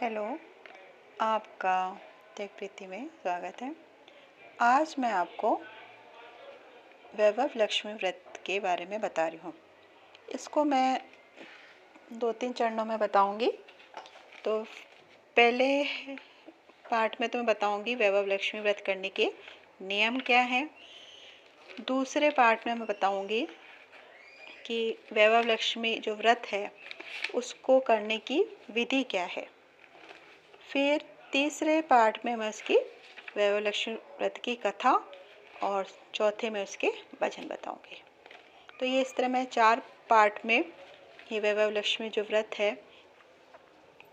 Hello, आपका take प्रीति में स्वागत है। आज मैं आपको वैभव लक्ष्मी व्रत के बारे में बता रही हूँ। इसको मैं 2-3 चरणों में बताऊँगी। तो पहले पार्ट में तो मैं बताऊँगी वैभव लक्ष्मी व्रत करने के नियम क्या हैं। दूसरे पार्ट में मैं बताऊँगी कि वैभव लक्ष्मी जो व्रत है उसको करने की विधि क्या है। फिर तीसरे पार्ट में मैं उसकी वैभव लक्ष्मी व्रत की कथा और चौथे में उसके भजन बताऊंगी। तो ये इस तरह मैं 4 पार्ट में ये वैभव लक्ष्मी जो व्रत है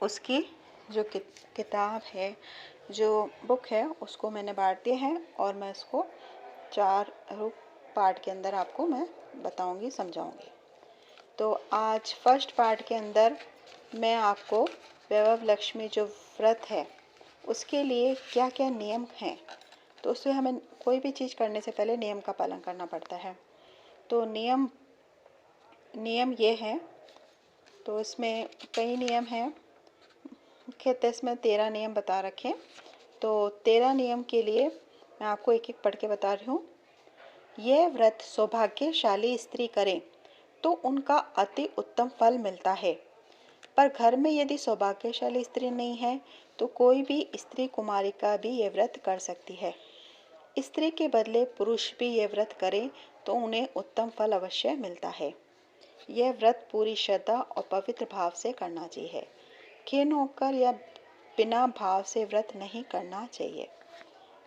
उसकी जो किताब है, जो बुक है, उसको मैंने बांट दिया है और मैं इसको 4 पार्ट के अंदर आपको मैं बताऊंगी, समझाऊंगी। तो आज फर्स्ट पार्ट के अंदर मैं आपको वैभव लक्ष्मी जो व्रत है उसके लिए क्या क्या नियम हैं। तो उसमें हमें कोई भी चीज़ करने से पहले नियम का पालन करना पड़ता है। तो नियम ये है। तो इसमें कई नियम हैं, मुख्यतः इसमें 13 नियम बता रखे। तो 13 नियम के लिए मैं आपको एक एक पढ़ के बता रही हूँ। यह व्रत सौभाग्यशाली स्त्री करे तो उनका अति उत्तम फल मिलता है, पर घर में यदि सौभाग्यशाली स्त्री नहीं है तो कोई भी स्त्री कुमारिका भी यह व्रत कर सकती है। स्त्री के बदले पुरुष भी यह व्रत करें तो उन्हें उत्तम फल अवश्य मिलता है। यह व्रत पूरी श्रद्धा और पवित्र भाव से करना चाहिए। खीन होकर या बिना भाव से व्रत नहीं करना चाहिए।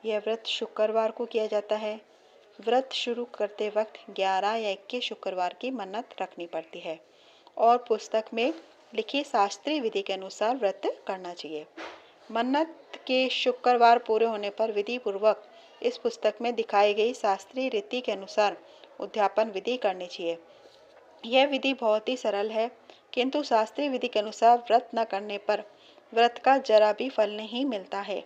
यह व्रत शुक्रवार को किया जाता है। व्रत शुरू करते वक्त 11 या 21 शुक्रवार की मन्नत रखनी पड़ती है और पुस्तक में लिखी शास्त्रीय विधि के अनुसार व्रत करना चाहिए। मन्नत के शुक्रवार पूरे होने पर विधि पूर्वक इस पुस्तक में दिखाई गई शास्त्रीय रीति के अनुसार उद्यापन विधि करनी चाहिए। यह विधि बहुत ही सरल है, किंतु शास्त्रीय विधि के अनुसार व्रत न करने पर व्रत का जरा भी फल नहीं मिलता है।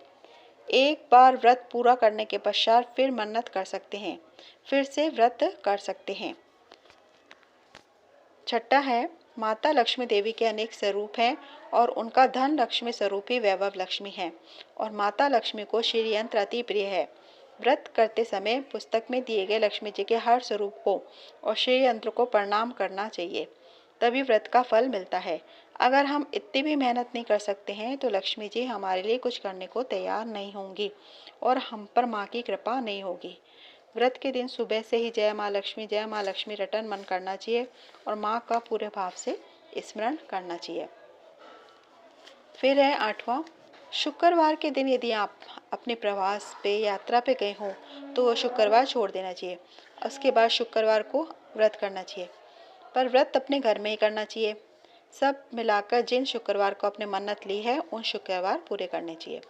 एक बार व्रत पूरा करने के पश्चात फिर मन्नत कर सकते हैं, फिर से व्रत कर सकते हैं। छठा है, माता लक्ष्मी देवी के अनेक स्वरूप हैं और उनका धन लक्ष्मी स्वरूप ही वैभव लक्ष्मी है और माता लक्ष्मी को श्री यंत्र अति प्रिय है। व्रत करते समय पुस्तक में दिए गए लक्ष्मी जी के हर स्वरूप को और श्री यंत्र को प्रणाम करना चाहिए, तभी व्रत का फल मिलता है। अगर हम इतनी भी मेहनत नहीं कर सकते हैं तो लक्ष्मी जी हमारे लिए कुछ करने को तैयार नहीं होंगी और हम पर माँ की कृपा नहीं होगी। व्रत के दिन सुबह से ही जय माँ लक्ष्मी रटन मन करना चाहिए और माँ का पूरे भाव से स्मरण करना चाहिए। फिर है 8वां, शुक्रवार के दिन यदि आप अपने प्रवास पे यात्रा पे गए हों तो वो शुक्रवार छोड़ देना चाहिए। उसके बाद शुक्रवार को व्रत करना चाहिए, पर व्रत अपने घर में ही करना चाहिए। सब मिलाकर जिन शुक्रवार को अपने मन्नत ली है उन शुक्रवार पूरे करने चाहिए।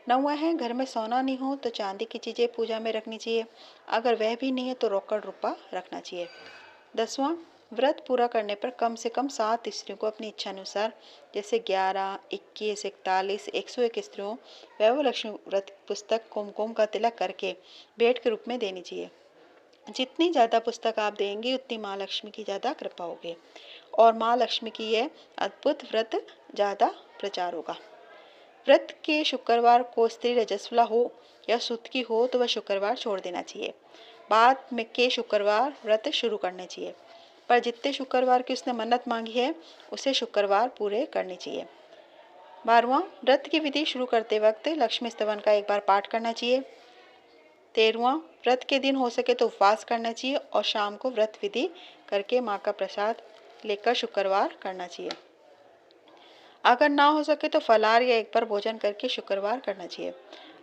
9वां है, घर में सोना नहीं हो तो चांदी की चीज़ें पूजा में रखनी चाहिए। अगर वह भी नहीं है तो रोकड़ रुपया रखना चाहिए। 10वां, व्रत पूरा करने पर कम से कम 7 स्त्रियों को अपनी इच्छा अनुसार, जैसे 11, 21, 41, 101 स्त्रियों वैभव लक्ष्मी व्रत पुस्तक कुमकुम का तिलक करके भेंट के रूप में देनी चाहिए। जितनी ज़्यादा पुस्तक आप देंगे उतनी माँ लक्ष्मी की ज़्यादा कृपा होगी और माँ लक्ष्मी की यह अद्भुत व्रत ज़्यादा प्रचार होगा। व्रत के शुक्रवार को स्त्री रजस्वला हो या सुत की हो तो वह शुक्रवार छोड़ देना चाहिए। बाद में के शुक्रवार व्रत शुरू करने चाहिए, पर जितने शुक्रवार की उसने मन्नत मांगी है उसे शुक्रवार पूरे करने चाहिए। 12वां, व्रत की विधि शुरू करते वक्त लक्ष्मी स्तवन का एक बार पाठ करना चाहिए। 13वां, व्रत के दिन हो सके तो उपवास करना चाहिए और शाम को व्रत विधि करके माँ का प्रसाद लेकर शुक्रवार करना चाहिए। अगर ना हो सके तो फलाहार या एक बार भोजन करके शुक्रवार करना चाहिए।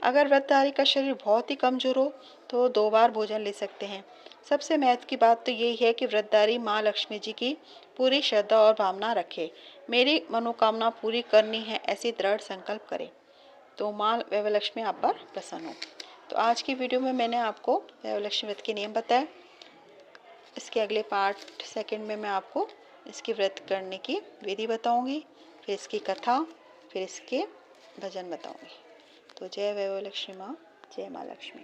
अगर व्रतधारी का शरीर बहुत ही कमजोर हो तो 2 बार भोजन ले सकते हैं। सबसे महत्व की बात तो यही है कि व्रतधारी माँ लक्ष्मी जी की पूरी श्रद्धा और भावना रखे। मेरी मनोकामना पूरी करनी है ऐसी दृढ़ संकल्प करे तो माँ वैभव लक्ष्मी आप पर प्रसन्न हो। तो आज की वीडियो में मैंने आपको वैभव लक्ष्मी व्रत के नियम बताए। इसके अगले पार्ट सेकंड में मैं आपको इसकी व्रत करने की विधि बताऊंगी, फिर इसकी कथा, फिर इसके भजन बताऊंगी। तो जय वैभव लक्ष्मी माँ, जय माँ लक्ष्मी।